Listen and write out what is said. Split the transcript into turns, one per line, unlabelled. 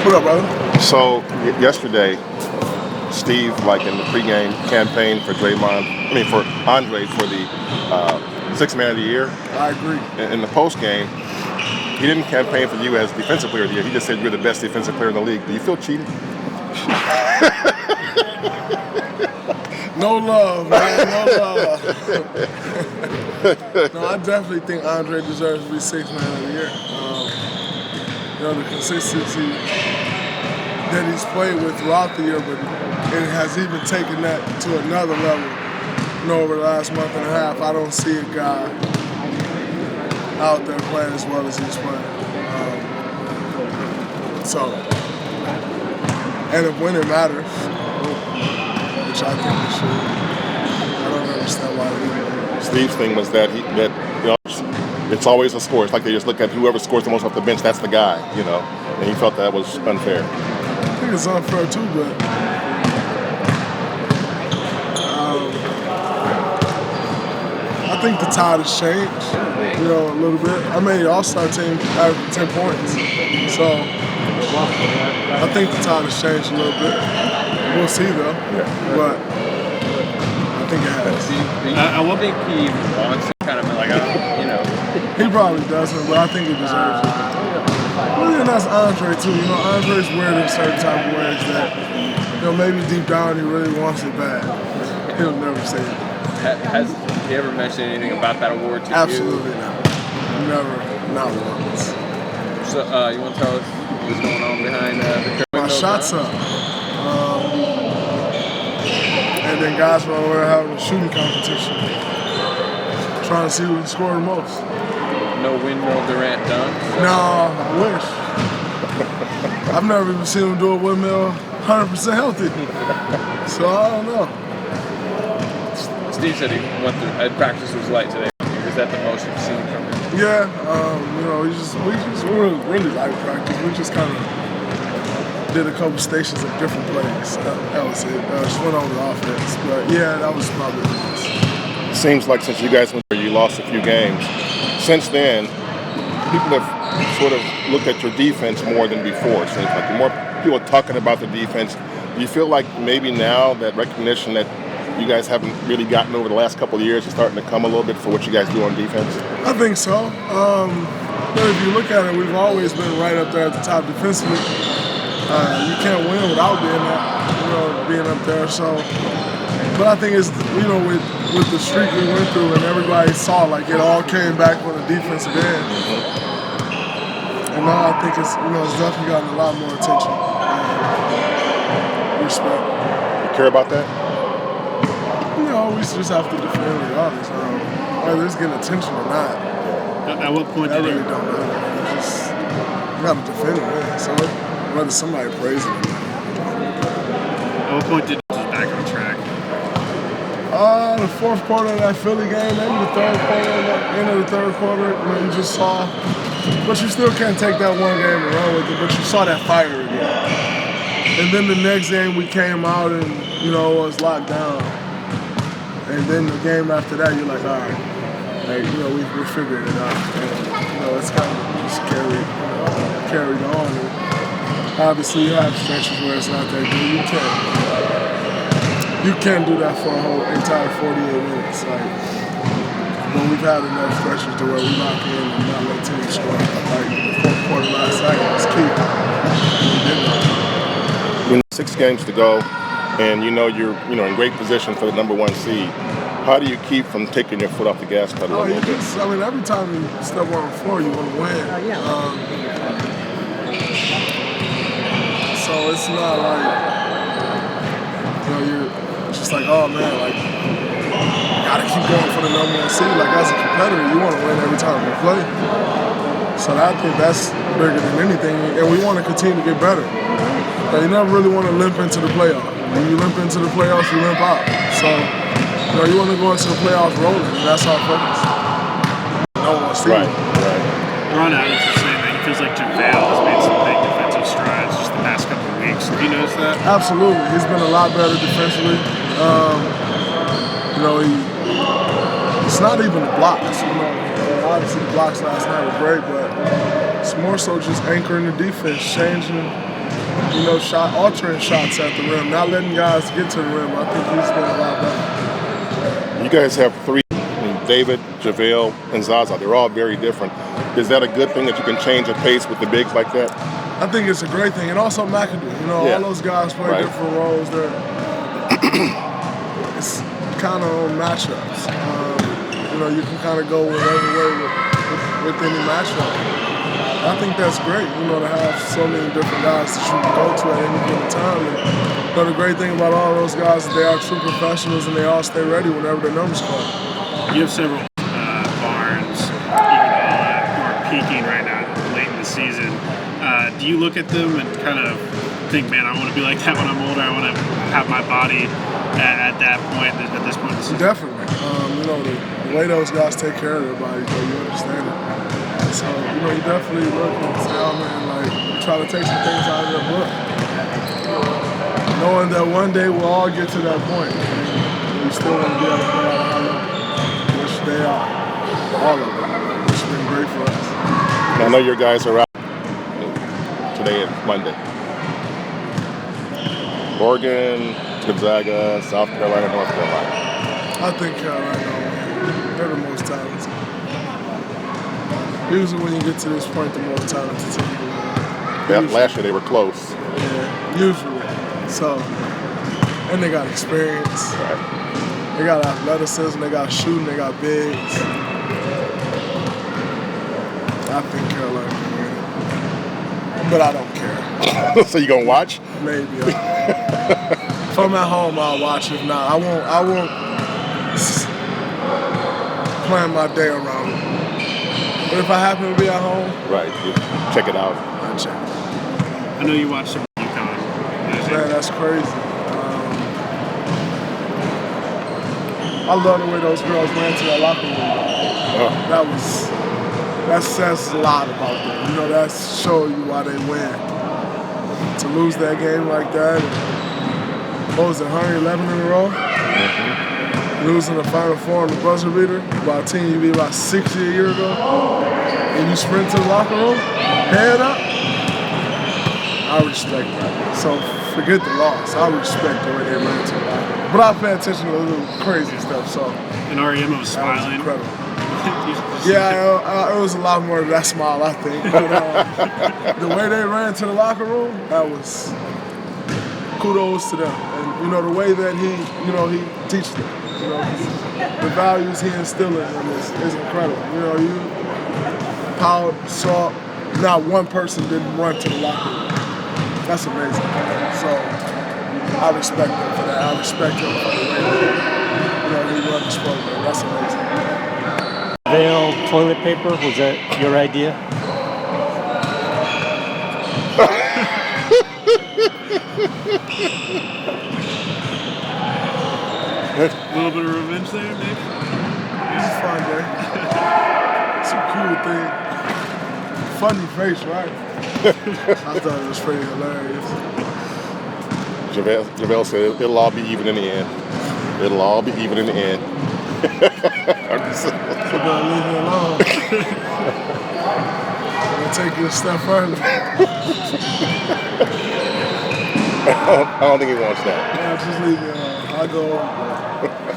What up, brother?
So yesterday, Steve, like in the pregame campaign for for Andre for the Sixth Man of the Year.
I agree.
In the postgame, he didn't campaign for you as Defensive Player of the Year. He just said you're the best defensive player in the league. Do you feel cheated?
No love, man. No love. No, I definitely think Andre deserves to be Sixth Man of the Year. The consistency that he's played with throughout the year, but it has even taken that to another level. Over the last month and a half, I don't see a guy out there playing as well as he's playing. And if winning matters, which I think it should, I don't understand why he.
Steve's thing was that it's always a score. It's like they just look at whoever scores the most off the bench, that's the guy, and he felt that was unfair.
I think it's unfair too, but I think the tide has changed, a little bit. I mean, the All-Star team averaged 10 points, so I think the tide has changed a little bit. We'll see though, but I think it has.
I don't think he wants to kind of
He probably doesn't, but I think he deserves it. Well, and that's Andre too. Andre's weird in certain type of ways that, maybe deep down he really wants it bad. He'll never say it.
Has he ever mentioned anything about that award to you?
Absolutely not. Never, not once.
So you want to tell us what's going on behind the curtain?
My shot's up. And then guys were over there having a shooting competition, trying to see who can score the most.
No windmill Durant dunks?
No, I wish. I've never even seen him do a windmill 100% healthy. So I don't know.
Steve said he went through, practice was light today. Is that the most you've seen from him?
Yeah, we really like practice. We just kind of did a couple stations of different plays. That was it. Just went over the offense. But yeah, that was probably the best.
It seems like since you guys went there, you lost a few games. Since then, people have sort of looked at your defense more than before. It seems like more people are talking about the defense. Do you feel like maybe now that recognition that you guys haven't really gotten over the last couple of years is starting to come a little bit for what you guys do on defense?
I think so. But if you look at it, we've always been right up there at the top defensively. You can't win without being up there. So, but I think it's with the streak we went through and everybody saw, it all came back on the defensive end. And now I think it's definitely gotten a lot more attention. Respect.
You care about that?
We just have to defend regardless. Whether it's getting attention or not.
At what point
that really don't matter. You got to defend it, man. So whether somebody prays it or not.
At what point did it get back on track?
The fourth quarter of that Philly game, maybe the third quarter, end of the third quarter. You just saw, but you still can't take that one game and run with it. But you saw that fire again. And then the next game we came out and it was locked down. And then the game after that, you're like, all right, we figured it out. And, it's kind of just carried on. And obviously, you have stretches where it's not that good. You can't do that for a whole entire 48 minutes. When we've had enough stretches to where we lock in and not let teams score. The fourth quarter last night was key.
When 6 games to go, and you're in great position for the number 1 seed. How do you keep from taking your foot off the gas pedal?
Every time you step on the floor, you want to win. So it's not like you're just like, oh man, gotta keep going for the number 1 seed. As a competitor, you want to win every time you play. So I think that's bigger than anything, and we want to continue to get better. You never really want to limp into the playoffs. When you limp into the playoffs, you limp out. So, you want to go into the playoffs rolling, and that's our focus. No one sees.
Right.
Ron Adams was saying that he feels like JaVale has made some big defensive strides just the past couple of weeks. Have you noticed that?
Absolutely. He's been a lot better defensively. It's not even the blocks. Obviously the blocks last night were great, but it's more so just anchoring the defense, changing altering shots at the rim, not letting guys get to the rim. I think he's been a lot better.
You guys have three, David, JaVale, and Zaza. They're all very different. Is that a good thing that you can change the pace with the bigs like that?
I think it's a great thing, and also McAdoo. All those guys play different roles. It's kind of on matchups. You can kind of go whatever way with any matchup. I think that's great, to have so many different guys that you can go to at any given time. And, the great thing about all those guys is they are true professionals and they all stay ready whenever their number's called.
You have several Barnes, even who are peaking right now, late in the season. Do you look at them and kind of think, man, I want to be like that when I'm older. I want to have my body at that point, at this point in the season?
Definitely. The way those guys take care of their bodies, you understand it. So, you definitely look and say, oh man, try to take some things out of their book. Knowing that one day we'll all get to that point. And we still want to be able to play out of our level, which they are. All of them. Which has been great for us.
I know your guys are out today and Monday. Oregon, Gonzaga, South Carolina, North Carolina.
I think Carolina, they're the most talented. Usually when you get to this point, the most talented team.
Last year they were close.
Yeah, usually. So, and they got experience.
Right.
They got athleticism, they got shooting, they got bigs. I think Carolina can win it. But I don't care.
So you gonna watch?
Maybe. If I'm at home, I'll watch. If not, I won't plan my day around it. But if I happen to be at home,
right, you check it out.
I check.
I know you watched some UConn.
Man, that's crazy. I love the way those girls ran to that locker room. That says a lot about them. That shows you why they win. To lose that game like that, what was it, 111 in a row?
Mm-hmm.
Losing the Final Four on the buzzer beater by a team you beat about 60 a year ago, and you sprint to the locker room, head up. I respect that. So forget the loss. I respect the way they ran to the locker room. But I pay attention to the little crazy stuff. So.
And REM was smiling.
That was incredible. Yeah, it was a lot more of that smile, I think. But the way they ran to the locker room, that was kudos to them. And the way that he teaches them. The values he instilled in them is incredible. Power, salt, not one person didn't run to the locker room. That's amazing. So I respect him for that. I respect him for the way that he run this program. That's amazing.
Veil toilet paper, was that your idea?
A little bit of revenge there, Nick?
It's a fun day. It's a cool thing. Funny face, right? I thought it was pretty hilarious.
JaVale said it'll all be even in the end. It'll all be even in the end.
So leave me alone. I'm gonna take you a step further.
I don't think he wants that.
Yeah, just leave me alone. I'll go over.